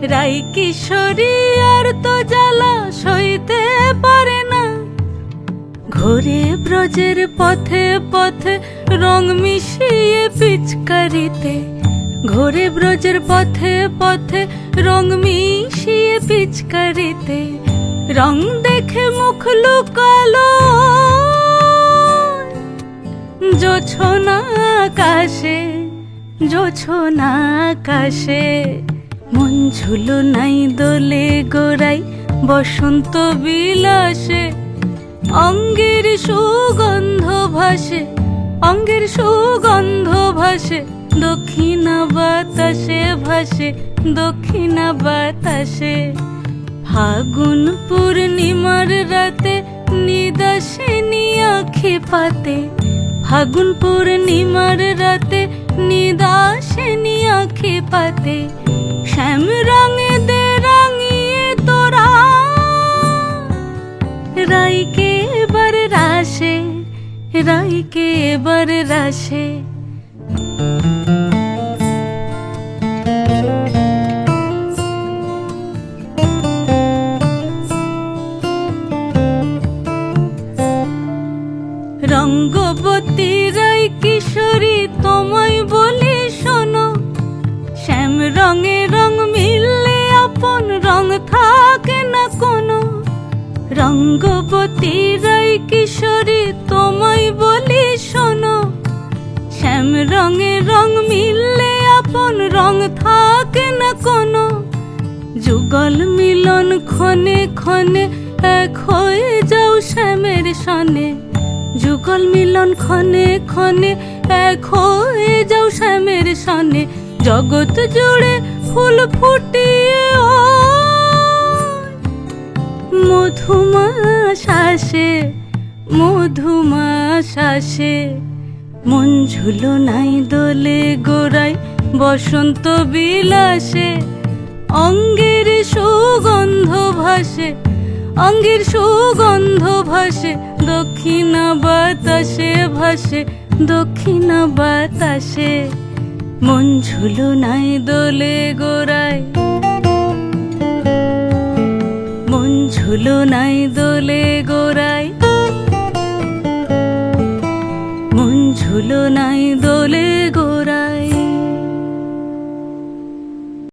রাই কিশোরী আর তো জ্বালা সইতে পারে না। ঘোরে ব্রজের পথে পথে রং মিশিয়ে পিচকারিতে, ঘোরে ব্রজের পথে পথে রং মিশিয়ে পিচকারিতে। রং দেখে মুখ লুকালো জোছনা আকাশে, জোছনা আকাশে। মন ঝুলো নাই দোলে গোড়াই বসন্ত বিলাসে। অঙ্গের সুগন্ধ ভাসে, অঙ্গের সুগন্ধ ভাসে, দক্ষিণা বাতাসে ভাসে, দক্ষিণা বাতাসে। ফাগুন পূর্ণিমার রাতে নিদাসিনী আঁখি পাতে, ফাগুন পূর্ণিমার রাতে নিদাসিনী আঁখি পাতে। শ্যাম রঙে দে রাঙিয়ে তোরা রাইকে এবার রাশে, রাইকে এবার রাশে। রঙ্গবতী রাই কিশোরী তোমায় বলি শোনো, শ্যাম রঙে রং মিললে আপন রং থাকে না কোনো। রঙ্গবতী রাই কিশোরী তোমায় বলি শোনো, শ্যাম রঙে রং মিললে আপন রং থাকে না কোনো। যুগল মিলন ক্ষণে ক্ষণে এক হয়ে যাও শ্যামের সনে, যুগল মিলন ক্ষণে ক্ষণে এক হয়ে যাও শ্যামের সনে। জগৎ জুড়ে ফুল ফুটিয়ে ও মধুমাশাসে, মধুমাশাসে। মন ঝুলো নাই দোলে গোড়াই বসন্ত বিলাসে। অঙ্গের সুগন্ধ ভাসে, অঙ্গের সুগন্ধ ভাসে, দক্ষিণা বাতাসে ভাসে, দক্ষিণা বাতাসে। মন ঝুলো নাই দোলে গোড়ায়, মন ঝুলো নাই দোলে গোড়ায়, মন ঝুলো নাই